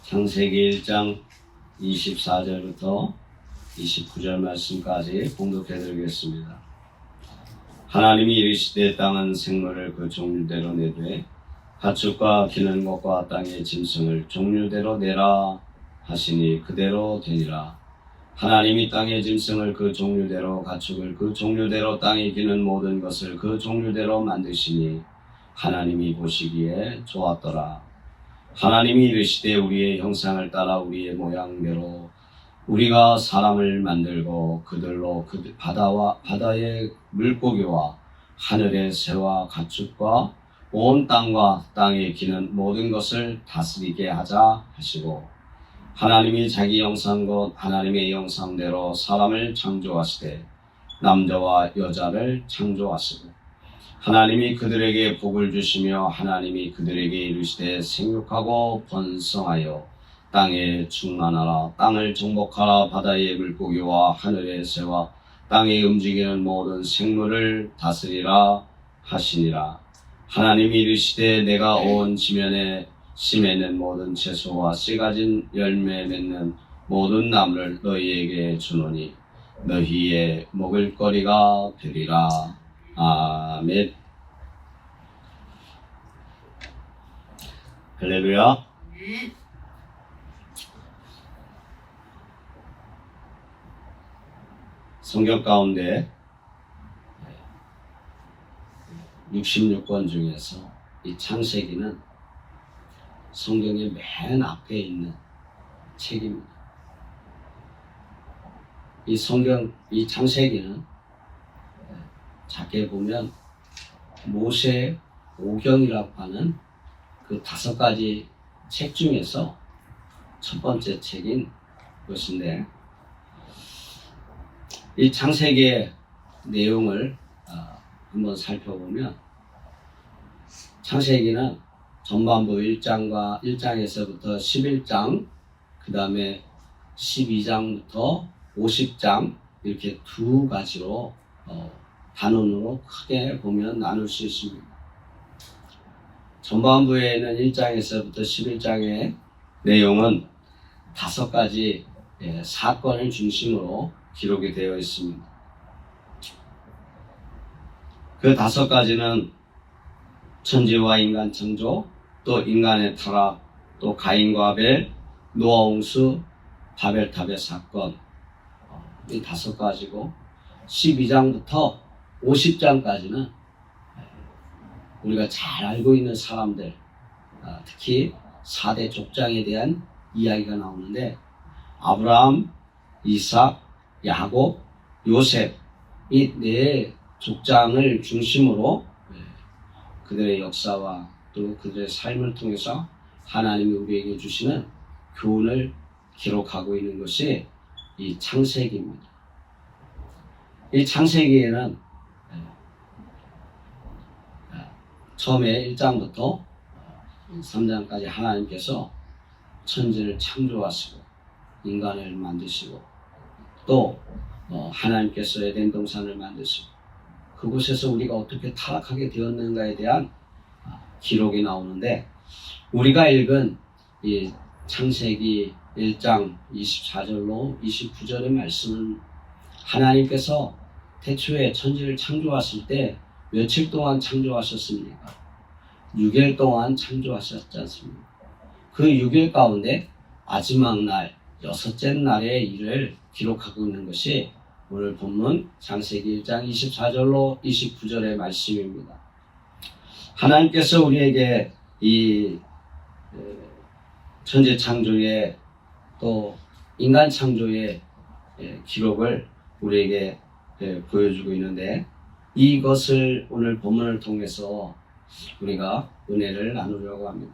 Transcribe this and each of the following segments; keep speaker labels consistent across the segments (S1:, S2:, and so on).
S1: 창세기 1장 24절부터 29절 말씀까지 봉독해 드리겠습니다. 하나님이 이르시되 땅은 생물을 그 종류대로 내되 가축과 기는 것과 땅의 짐승을 종류대로 내라 하시니 그대로 되니라. 하나님이 땅의 짐승을 그 종류대로 가축을 그 종류대로 땅에 기는 모든 것을 그 종류대로 만드시니 하나님이 보시기에 좋았더라. 하나님이 이르시되 우리의 형상을 따라 우리의 모양대로 우리가 사람을 만들고 그들로 그 바다의 물고기와 하늘의 새와 가축과 온 땅과 땅에 기는 모든 것을 다스리게 하자 하시고, 하나님이 자기 형상 곧 하나님의 형상대로 사람을 창조하시되 남자와 여자를 창조하시고, 하나님이 그들에게 복을 주시며 하나님이 그들에게 이르시되 생육하고 번성하여 땅에 충만하라. 땅을 정복하라. 바다의 물고기와 하늘의 새와 땅에 움직이는 모든 생물을 다스리라 하시니라. 하나님이 이르시되 내가 온 지면에 씨 맺는 모든 채소와 씨 가진 열매 맺는 모든 나무를 너희에게 주노니 너희의 먹을 거리가 되리라. 아멘. 할렐루야. 성경 가운데 66권 중에서 이 창세기는 성경의 맨 앞에 있는 책입니다. 이 창세기는 작게 보면 모세 오경이라고 하는 그 5가지 책 중에서 첫 번째 책인 것인데, 이 창세기의 내용을 한번 살펴보면 창세기는 전반부 1장에서부터 11장, 그 다음에 12장부터 50장 이렇게 2가지로 단원으로 크게 보면 나눌 수 있습니다. 전반부에는 1장에서부터 11장의 내용은 5가지 사건을 중심으로 기록이 되어 있습니다. 그 5가지는 천지와 인간 창조, 또 인간의 타락, 또 가인과 아벨, 노아 홍수, 바벨탑의 사건, 이 5가지고 12장부터 50장까지는 우리가 잘 알고 있는 사람들, 특히 4대 족장에 대한 이야기가 나오는데, 아브라함, 이삭, 야곱, 요셉, 이 4 족장을 중심으로 그들의 역사와 또 그들의 삶을 통해서 하나님이 우리에게 주시는 교훈을 기록하고 있는 것이 이 창세기입니다. 이 창세기에는 처음에 1장부터 3장까지 하나님께서 천지를 창조하시고 인간을 만드시고, 또 하나님께서 에덴 동산을 만드시고 그곳에서 우리가 어떻게 타락하게 되었는가에 대한 기록이 나오는데, 우리가 읽은 이 창세기 1장 24절로 29절의 말씀은 하나님께서 태초에 천지를 창조하실 때 며칠 동안 창조하셨습니까? 6일 동안 창조하셨지 않습니까? 그 6일 가운데 마지막 날 6째 날의 일을 기록하고 있는 것이 오늘 본문 창세기 1장 24절로 29절의 말씀입니다. 하나님께서 우리에게 이 천지 창조의 또 인간 창조의 기록을 우리에게 보여주고 있는데, 이것을 오늘 본문을 통해서 우리가 은혜를 나누려고 합니다.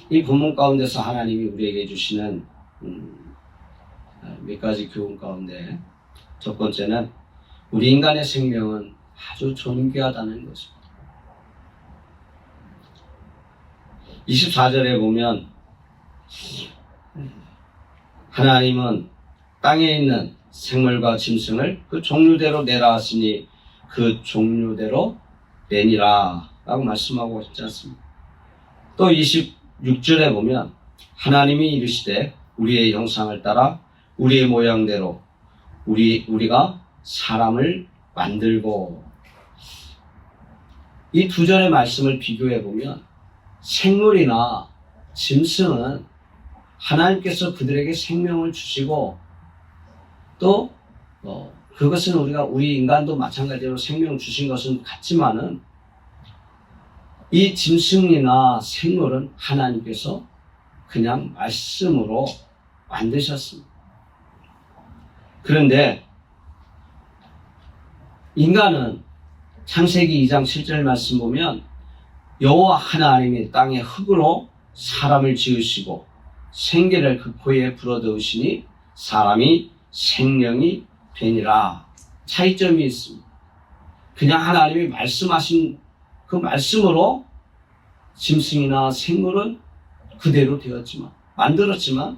S1: 이 본문 가운데서 하나님이 우리에게 주시는 몇 가지 교훈 가운데 첫 번째는 우리 인간의 생명은 아주 존귀하다는 것입니다. 24절에 보면 하나님은 땅에 있는 생물과 짐승을 그 종류대로 내라 하시니 그 종류대로 내니라 라고 말씀하고 있지 않습니까? 또 26절에 보면 하나님이 이르시되 우리의 형상을 따라 우리의 모양대로 우리가 사람을 만들고. 이 두 절의 말씀을 비교해 보면 생물이나 짐승은 하나님께서 그들에게 생명을 주시고 또 그것은 우리 인간도 마찬가지로 생명을 주신 것은 같지만은 이 짐승이나 생물은 하나님께서 그냥 말씀으로 만드셨습니다. 그런데 인간은 창세기 2장 7절 말씀 보면 여호와 하나님이 땅의 흙으로 사람을 지으시고 생기를 그 코에 불어넣으시니 사람이 생명이 되니라. 차이점이 있습니다. 그냥 하나님이 말씀하신 그 말씀으로 짐승이나 생물은 그대로 되었지만 만들었지만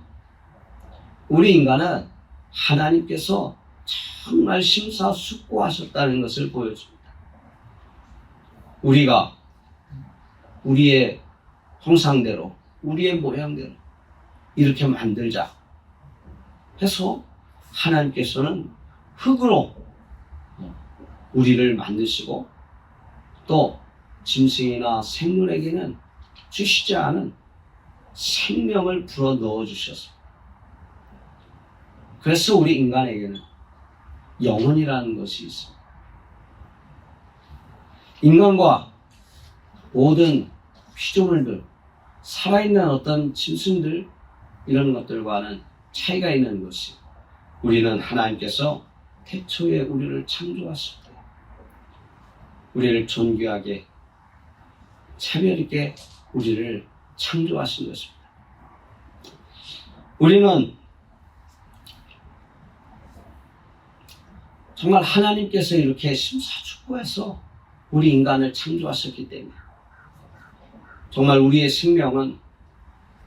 S1: 우리 인간은 하나님께서 정말 심사숙고하셨다는 것을 보여줍니다. 우리가 우리의 형상대로 우리의 모양대로 이렇게 만들자 해서 하나님께서는 흙으로 우리를 만드시고 또 짐승이나 생물에게는 주시지 않은 생명을 불어넣어 주셨습니다. 그래서 우리 인간에게는 영혼이라는 것이 있습니다. 인간과 모든 피조물들, 살아있는 어떤 짐승들 이런 것들과는 차이가 있는 것이 우리는 하나님께서 태초에 우리를 창조하실 때 우리를 존귀하게 차별 있게 우리를 창조하신 것입니다. 우리는 정말 하나님께서 이렇게 심사숙고해서 우리 인간을 창조하셨기 때문에 정말 우리의 생명은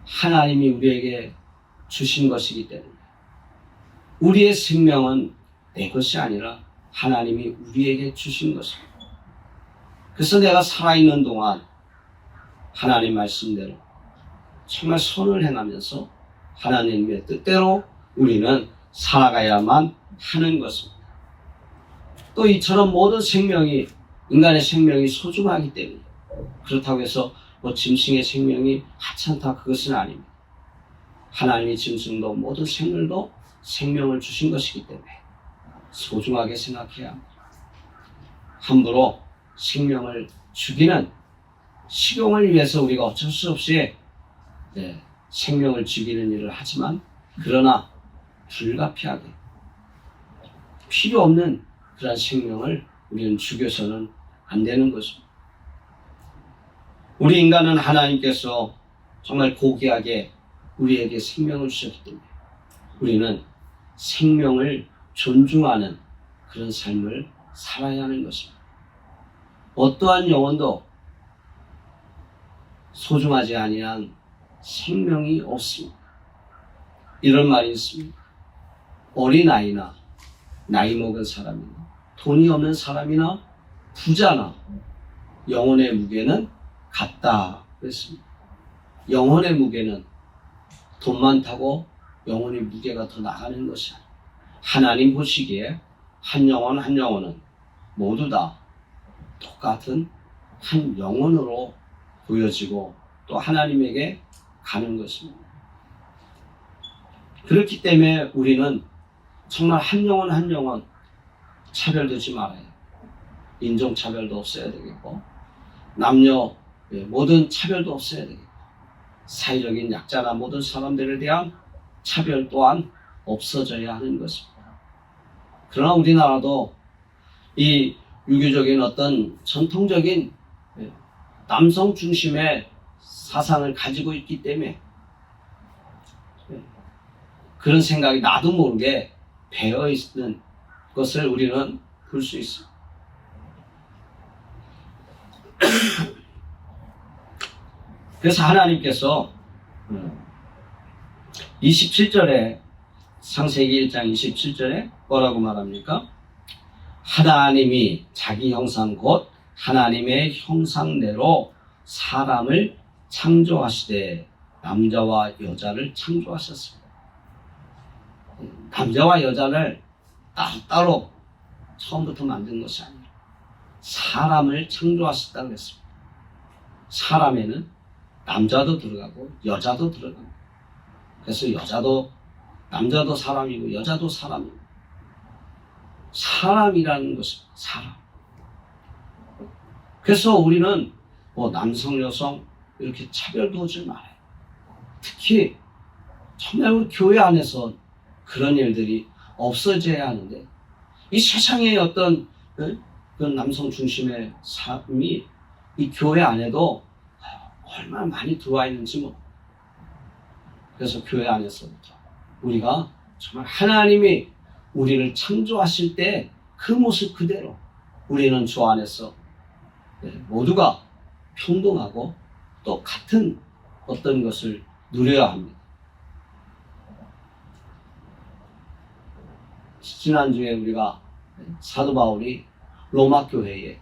S1: 하나님이 우리에게 주신 것이기 때문에 우리의 생명은 내 것이 아니라 하나님이 우리에게 주신 것입니다. 그래서 내가 살아있는 동안 하나님 말씀대로 정말 선을 행하면서 하나님의 뜻대로 우리는 살아가야만 하는 것입니다. 또 이처럼 모든 생명이 인간의 생명이 소중하기 때문에 그렇다고 해서 짐승의 생명이 하찮다 그것은 아닙니다. 하나님이 짐승도 모든 생물도 생명을 주신 것이기 때문에 소중하게 생각해야 합니다. 함부로 생명을 죽이는 식용을 위해서 우리가 어쩔 수 없이 생명을 죽이는 일을 하지만 그러나 불가피하게 필요 없는 그런 생명을 우리는 죽여서는 안 되는 것입니다. 우리 인간은 하나님께서 정말 고귀하게 우리에게 생명을 주셨기 때문에 우리는 생명을 존중하는 그런 삶을 살아야 하는 것입니다. 어떠한 영혼도 소중하지 아니한 생명이 없습니다. 이런 말이 있습니다. 어린아이나 나이 먹은 사람이나 돈이 없는 사람이나 부자나 영혼의 무게는 같다 그랬습니다. 영혼의 무게는 돈 많다고 영혼의 무게가 더 나가는 것이 아니라 하나님 보시기에 한 영혼 한 영혼은 모두 다 똑같은 한 영혼으로 보여지고 또 하나님에게 가는 것입니다. 그렇기 때문에 우리는 정말 한 영혼 한 영혼 차별되지 말아요. 인종차별도 없어야 되겠고 남녀 모든 차별도 없어야 되겠고 사회적인 약자나 모든 사람들에 대한 차별 또한 없어져야 하는 것입니다. 그러나 우리나라도 이 유교적인 어떤 전통적인 남성 중심의 사상을 가지고 있기 때문에 그런 생각이 나도 모르게 배어 있는 것을 우리는 볼 수 있습니다. 그래서 하나님께서 27절에 창세기 1장 27절에 뭐라고 말합니까? 하나님이 자기 형상 곧 하나님의 형상대로 사람을 창조하시되 남자와 여자를 창조하셨습니다. 남자와 여자를 따로 처음부터 만든 것이 아니라 사람을 창조하셨다고 그랬습니다. 사람에는 남자도 들어가고 여자도 들어갑니다. 그래서 남자도 사람이고 여자도 사람이고, 사람이라는 것은 사람. 그래서 우리는 남성, 여성 이렇게 차별 두지 말아요. 특히 정말 우리 교회 안에서 그런 일들이 없어져야 하는데, 이 세상의 어떤 그 남성 중심의 삶이 이 교회 안에도 얼마나 많이 들어와 있는지 그래서 교회 안에서부터 우리가 정말 하나님이 우리를 창조하실 때 그 모습 그대로 우리는 주 안에서 모두가 평등하고 또 같은 어떤 것을 누려야 합니다. 지난주에 우리가 사도 바울이 로마 교회에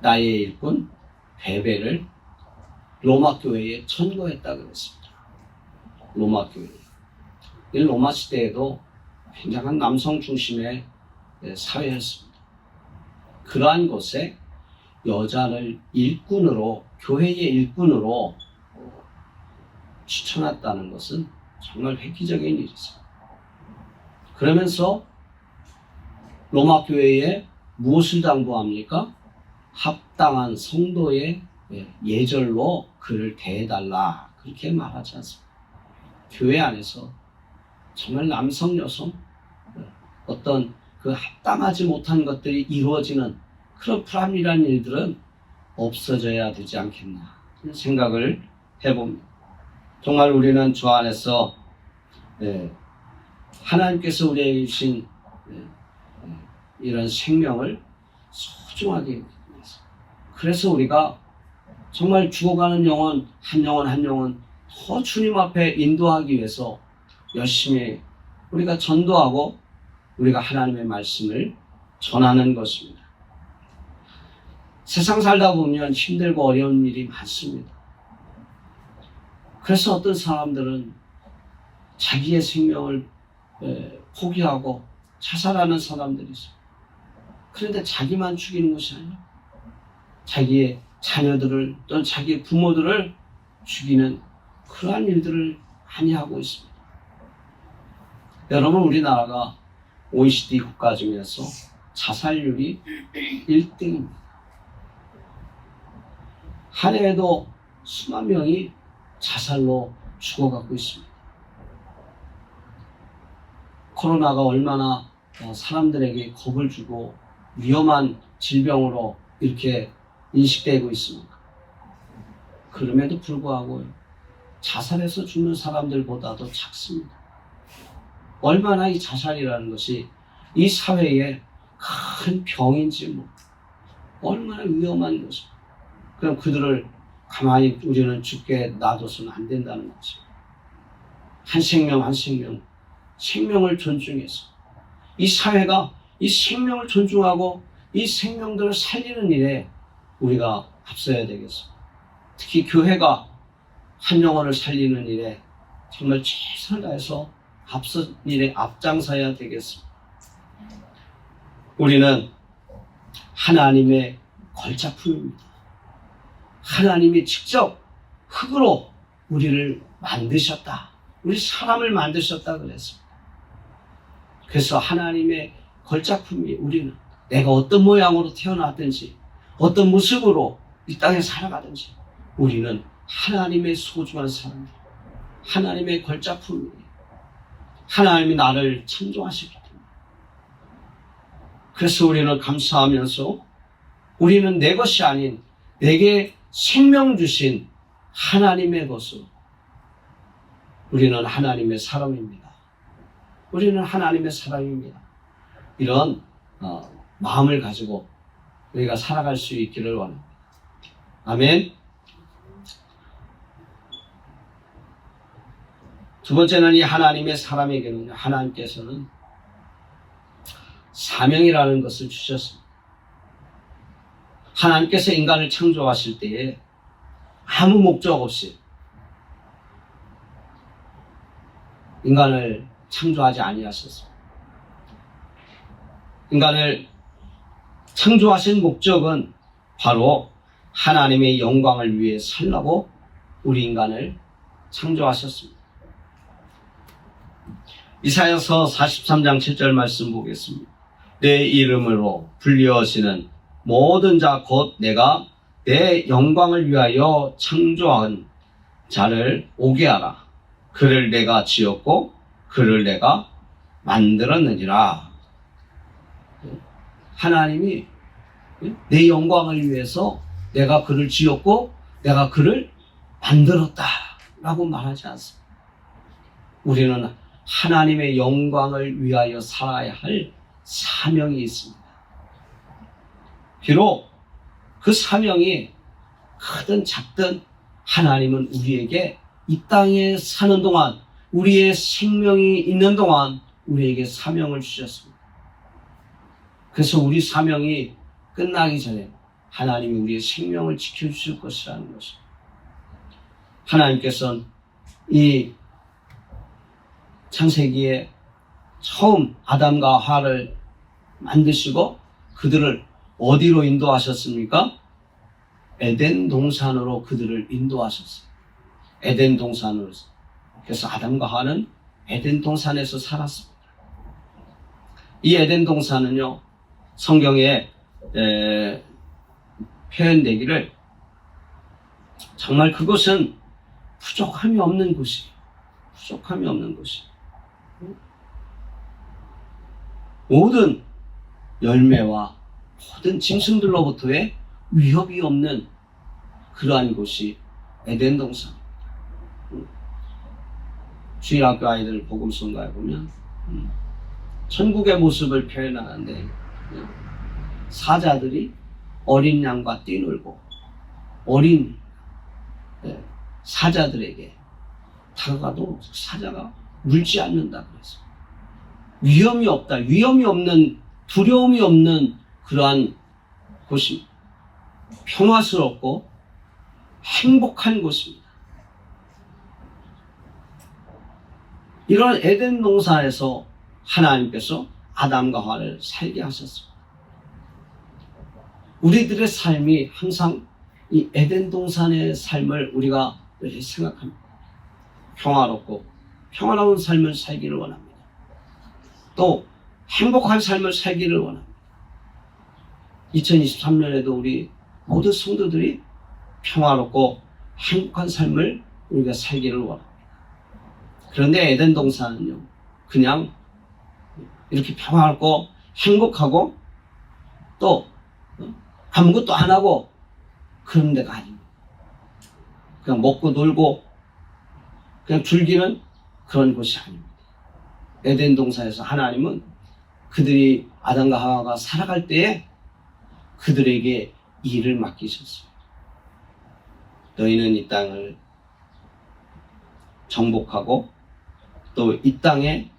S1: 나의 일꾼 베베를 로마 교회에 천거했다고 그랬습니다. 로마 교회. 이 로마 시대에도 굉장한 남성 중심의 사회였습니다. 그러한 곳에 여자를 일꾼으로, 교회의 일꾼으로 추천했다는 것은 정말 획기적인 일이죠. 그러면서 로마 교회에 무엇을 당부합니까? 합당한 성도의 예절로 그를 대해달라, 그렇게 말하지 않습니다. 교회 안에서 정말 남성, 여성 어떤 그 합당하지 못한 것들이 이루어지는 그런 불합리한 일들은 없어져야 되지 않겠나 이런 생각을 해봅니다. 정말 우리는 주 안에서 하나님께서 우리에게 주신 이런 생명을 소중하게 여기면서, 그래서 우리가 정말 죽어가는 영혼 한 영혼 더 주님 앞에 인도하기 위해서 열심히 우리가 전도하고 우리가 하나님의 말씀을 전하는 것입니다. 세상 살다 보면 힘들고 어려운 일이 많습니다. 그래서 어떤 사람들은 자기의 생명을 포기하고 자살하는 사람들이 있어요. 그런데 자기만 죽이는 것이 아니라 자기의 자녀들을 또는 자기의 부모들을 죽이는 그러한 일들을 많이 하고 있습니다. 여러분, 우리나라가 OECD 국가 중에서 자살률이 1등입니다. 한 해에도 수만 명이 자살로 죽어가고 있습니다. 코로나가 얼마나 사람들에게 겁을 주고 위험한 질병으로 이렇게 인식되고 있습니까? 그럼에도 불구하고 자살해서 죽는 사람들보다도 작습니다. 얼마나 이 자살이라는 것이 이 사회에 큰 병인지 얼마나 위험한 것이. 그럼 그들을 가만히 우리는 죽게 놔둬서는 안 된다는 거죠. 한 생명 생명을 존중해서 이 사회가 이 생명을 존중하고 이 생명들을 살리는 일에 우리가 앞서야 되겠습니다. 특히 교회가 한 영혼을 살리는 일에 정말 최선을 다해서 앞장서야 되겠습니다. 우리는 하나님의 걸작품입니다. 하나님이 직접 흙으로 우리를 만드셨다. 우리 사람을 만드셨다 그랬습니다. 그래서 하나님의 걸작품이 우리는 내가 어떤 모양으로 태어났든지 어떤 모습으로 이 땅에 살아가든지 우리는 하나님의 소중한 사람들, 하나님의 걸작품이에요. 하나님이 나를 창조하셨기 때문에. 그래서 우리는 감사하면서 우리는 내 것이 아닌 내게 생명 주신 하나님의 것으로 우리는 하나님의 사람입니다. 우리는 하나님의 사람입니다. 이런 마음을 가지고 우리가 살아갈 수 있기를 원합니다. 아멘. 두 번째는 이 하나님의 사람에게는 하나님께서는 사명이라는 것을 주셨습니다. 하나님께서 인간을 창조하실 때에 아무 목적 없이 인간을 창조하지 아니하셨습니다. 인간을 창조하신 목적은 바로 하나님의 영광을 위해 살라고 우리 인간을 창조하셨습니다. 이사야서 43장 7절 말씀 보겠습니다. 내 이름으로 불리어지는 모든 자 곧 내가 내 영광을 위하여 창조한 자를 오게 하라. 그를 내가 지었고 그를 내가 만들었느니라. 하나님이 내 영광을 위해서 내가 그를 지었고 내가 그를 만들었다 라고 말하지 않습니다. 우리는 하나님의 영광을 위하여 살아야 할 사명이 있습니다. 비록 그 사명이 크든 작든 하나님은 우리에게 이 땅에 사는 동안, 우리의 생명이 있는 동안 우리에게 사명을 주셨습니다. 그래서 우리 사명이 끝나기 전에 하나님이 우리의 생명을 지켜주실 것이라는 것입니다. 하나님께서는 이 창세기에 처음 아담과 하와를 만드시고 그들을 어디로 인도하셨습니까? 에덴 동산으로 그들을 인도하셨어요. 에덴 동산으로. 그래서 아담과 하와는 에덴 동산에서 살았습니다. 이 에덴 동산은요, 성경에 표현되기를 정말 그곳은 부족함이 없는 곳이에요. 부족함이 없는 곳이에요. 모든 열매와 모든 짐승들로부터의 위협이 없는 그러한 곳이 에덴 동산. 주일학교 아이들 복음성가에 보면 천국의 모습을 표현하는데 사자들이 어린 양과 뛰놀고 어린 사자들에게 다가가도 사자가 물지 않는다 그래서 위험이 없다. 위험이 없는, 두려움이 없는 그러한 곳이 평화스럽고 행복한 곳입니다. 이런 에덴 동산에서 하나님께서 아담과 하와를 살게 하셨습니다. 우리들의 삶이 항상 이 에덴 동산의 삶을 우리가 늘 생각합니다. 평화롭고 평화로운 삶을 살기를 원합니다. 또 행복한 삶을 살기를 원합니다. 2023년에도 우리 모든 성도들이 평화롭고 행복한 삶을 우리가 살기를 원합니다. 그런데 에덴 동산은요, 그냥 이렇게 평화롭고 행복하고 또 아무것도 안 하고 그런 데가 아닙니다. 그냥 먹고 놀고 그냥 즐기는 그런 곳이 아닙니다. 에덴 동산에서 하나님은 그들이 아담과 하와가 살아갈 때에 그들에게 일을 맡기셨어요. 너희는 이 땅을 정복하고 또 이 땅의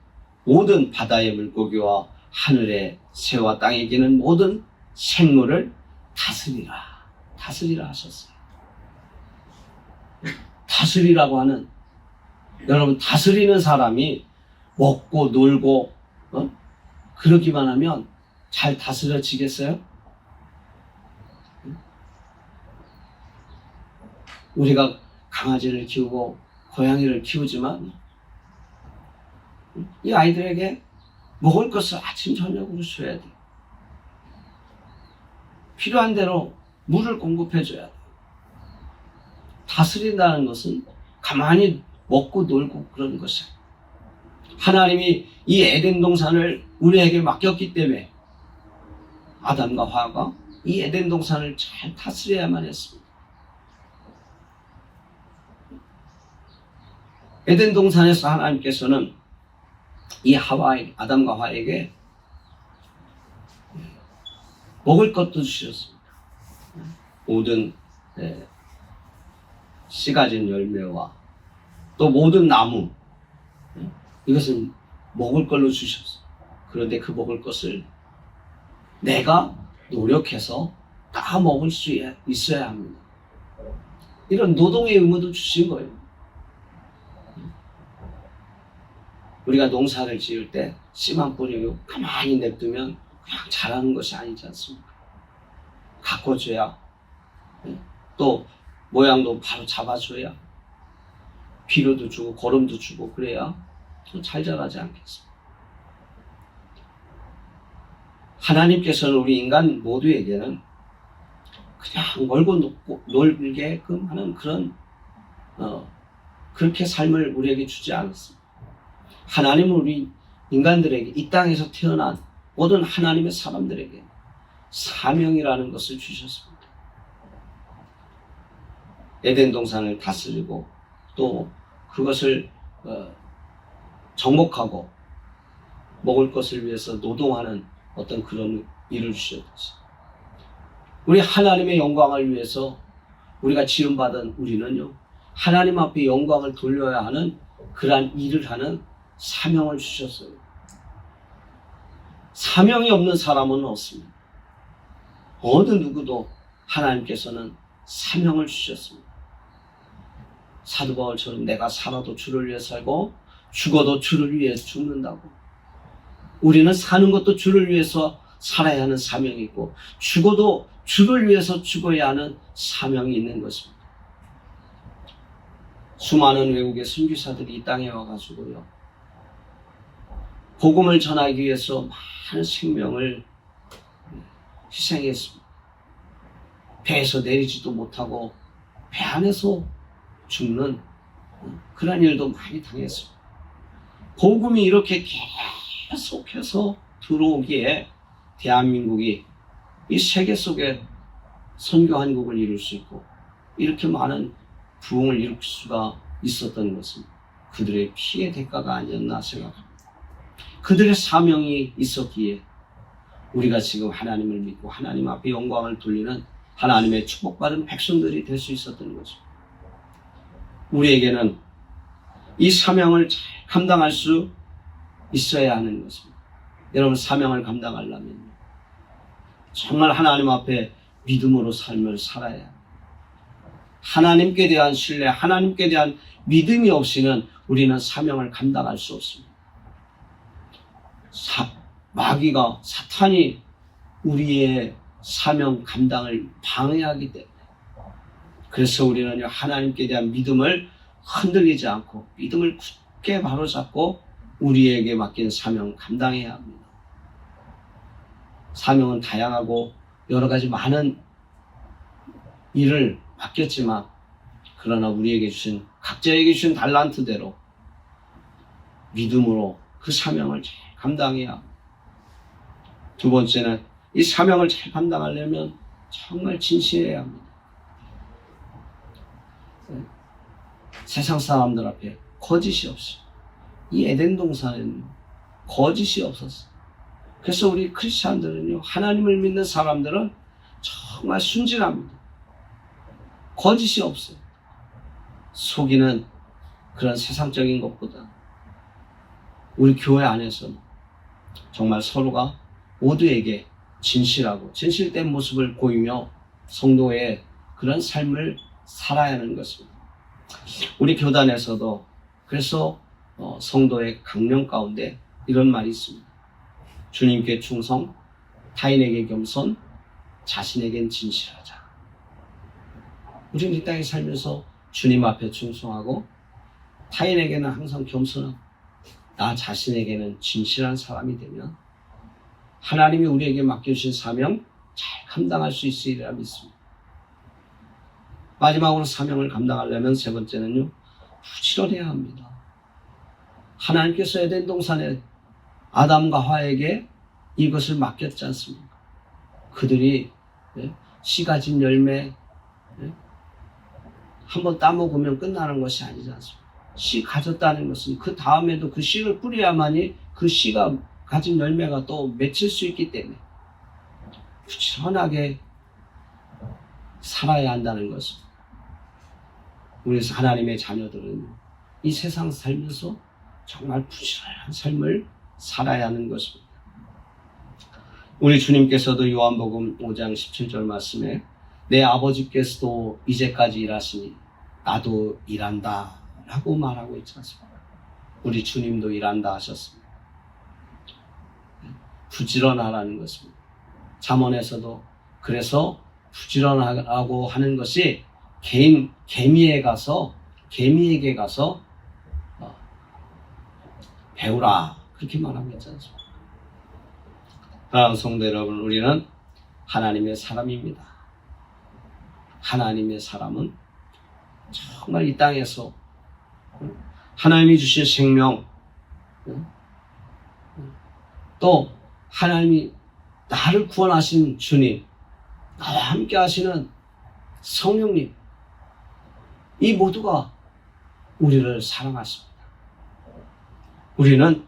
S1: 모든 바다의 물고기와 하늘의 새와 땅에 기는 모든 생물을 다스리라 하셨어요. 다스리라고 하는, 여러분, 다스리는 사람이 먹고 놀고 그러기만 하면 잘 다스려지겠어요? 우리가 강아지를 키우고 고양이를 키우지만 이 아이들에게 먹을 것을 아침 저녁으로 줘야 돼. 필요한 대로 물을 공급해 줘야 돼. 다스린다는 것은 가만히 먹고 놀고 그런 것이야. 하나님이 이 에덴 동산을 우리에게 맡겼기 때문에 아담과 하와가 이 에덴 동산을 잘 다스려야만 했습니다. 에덴 동산에서 하나님께서는 이 아담과 하와에게 먹을 것도 주셨습니다. 모든 씨 가진 열매와 또 모든 나무, 이것은 먹을 걸로 주셨어요. 그런데 그 먹을 것을 내가 노력해서 다 먹을 수 있어야 합니다. 이런 노동의 의무도 주신 거예요. 우리가 농사를 지을 때 씨만 뿌리고 가만히 냅두면 그냥 자라는 것이 아니지 않습니까? 가꿔줘야, 또 모양도 바로 잡아줘야, 비료도 주고 거름도 주고 그래야 더 잘 자라지 않겠습니까? 하나님께서는 우리 인간 모두에게는 그냥 멀고 놀게끔 하는 그런 그렇게 삶을 우리에게 주지 않았습니다. 하나님은 우리 인간들에게, 이 땅에서 태어난 모든 하나님의 사람들에게 사명이라는 것을 주셨습니다. 에덴 동산을 다스리고 또 그것을 정복하고 먹을 것을 위해서 노동하는 어떤 그런 일을 주셨듯이, 우리 하나님의 영광을 위해서 우리가 지음받은 우리는요, 하나님 앞에 영광을 돌려야 하는 그러한 일을 하는 사명을 주셨어요. 사명이 없는 사람은 없습니다. 어느 누구도 하나님께서는 사명을 주셨습니다. 사도 바울처럼 내가 살아도 주를 위해 살고 죽어도 주를 위해 죽는다고. 우리는 사는 것도 주를 위해서 살아야 하는 사명이 있고 죽어도 주를 위해서 죽어야 하는 사명이 있는 것입니다. 수많은 외국의 선교사들이 이 땅에 와가지고요, 복음을 전하기 위해서 많은 생명을 희생했습니다. 배에서 내리지도 못하고 배 안에서 죽는 그런 일도 많이 당했습니다. 복음이 이렇게 계속해서 들어오기에 대한민국이 이 세계 속에 선교한국을 이룰 수 있고 이렇게 많은 부흥을 이룰 수가 있었던 것은 그들의 피의 대가가 아니었나 생각합니다. 그들의 사명이 있었기에 우리가 지금 하나님을 믿고 하나님 앞에 영광을 돌리는 하나님의 축복받은 백성들이 될 수 있었던 것입니다. 우리에게는 이 사명을 잘 감당할 수 있어야 하는 것입니다. 여러분, 사명을 감당하려면 정말 하나님 앞에 믿음으로 삶을 살아야 합니다. 하나님께 대한 신뢰, 하나님께 대한 믿음이 없이는 우리는 사명을 감당할 수 없습니다. 마귀가, 사탄이 우리의 사명 감당을 방해하기 때문에, 그래서 우리는 하나님께 대한 믿음을 흔들리지 않고 믿음을 굳게 바로잡고 우리에게 맡긴 사명 감당해야 합니다. 사명은 다양하고 여러 가지 많은 일을 맡겼지만, 그러나 우리에게 주신, 각자에게 주신 달란트대로 믿음으로 그 사명을 잘 감당해야 합니다. 두 번째는 이 사명을 잘 감당하려면 정말 진실해야 합니다. 세상 사람들 앞에 거짓이 없이, 이 에덴 동산에는 거짓이 없었어요. 그래서 우리 크리스찬들은요, 하나님을 믿는 사람들은 정말 순진합니다. 거짓이 없어요. 속이는 그런 세상적인 것보다 우리 교회 안에서는 정말 서로가 모두에게 진실하고 진실된 모습을 보이며 성도의 그런 삶을 살아야 하는 것입니다. 우리 교단에서도 그래서 성도의 강령 가운데 이런 말이 있습니다. 주님께 충성, 타인에게 겸손, 자신에겐 진실하자. 우리는 이 땅에 살면서 주님 앞에 충성하고 타인에게는 항상 겸손하고 나 자신에게는 진실한 사람이 되면 하나님이 우리에게 맡겨주신 사명 잘 감당할 수 있으리라 믿습니다. 마지막으로 사명을 감당하려면 세 번째는요, 부지런해야 합니다. 하나님께서 에덴 동산에 아담과 하와에게 이것을 맡겼지 않습니까? 그들이 씨 가진 열매 한번 따먹으면 끝나는 것이 아니지 않습니까? 씨 가졌다는 것은 그 다음에도 그 씨를 뿌려야만이 그 씨가 가진 열매가 또 맺힐 수 있기 때문에 부지런하게 살아야 한다는 것입니다. 우리 하나님의 자녀들은 이 세상 살면서 정말 부지런한 삶을 살아야 하는 것입니다. 우리 주님께서도 요한복음 5장 17절 말씀에 내 아버지께서도 이제까지 일하시니 나도 일한다 라고 말하고 있지 않습니까? 우리 주님도 일한다 하셨습니다. 부지런하라는 것입니다. 잠언에서도 그래서 부지런하고 하는 것이 개미에게 가서 배우라 그렇게 말하고 있지 않습니까? 사랑하는 성도 여러분, 우리는 하나님의 사람입니다. 하나님의 사람은 정말 이 땅에서 하나님이 주신 생명, 또 하나님이 나를 구원하신 주님, 나와 함께 하시는 성령님, 이 모두가 우리를 사랑하십니다. 우리는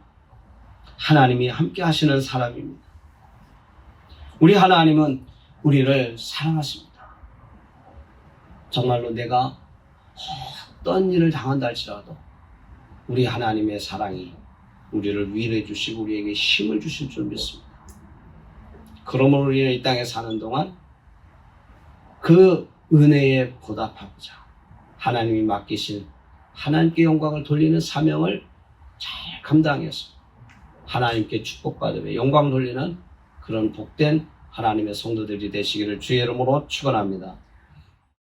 S1: 하나님이 함께 하시는 사람입니다. 우리 하나님은 우리를 사랑하십니다. 정말로 내가 어떤 일을 당한다 할지라도 우리 하나님의 사랑이 우리를 위로해 주시고 우리에게 힘을 주실 줄 믿습니다. 그러므로 우리는 이 땅에 사는 동안 그 은혜에 보답하고자 하나님이 맡기신 하나님께 영광을 돌리는 사명을 잘 감당해서 하나님께 축복받으며 영광 돌리는 그런 복된 하나님의 성도들이 되시기를 주의 이름으로 축원합니다.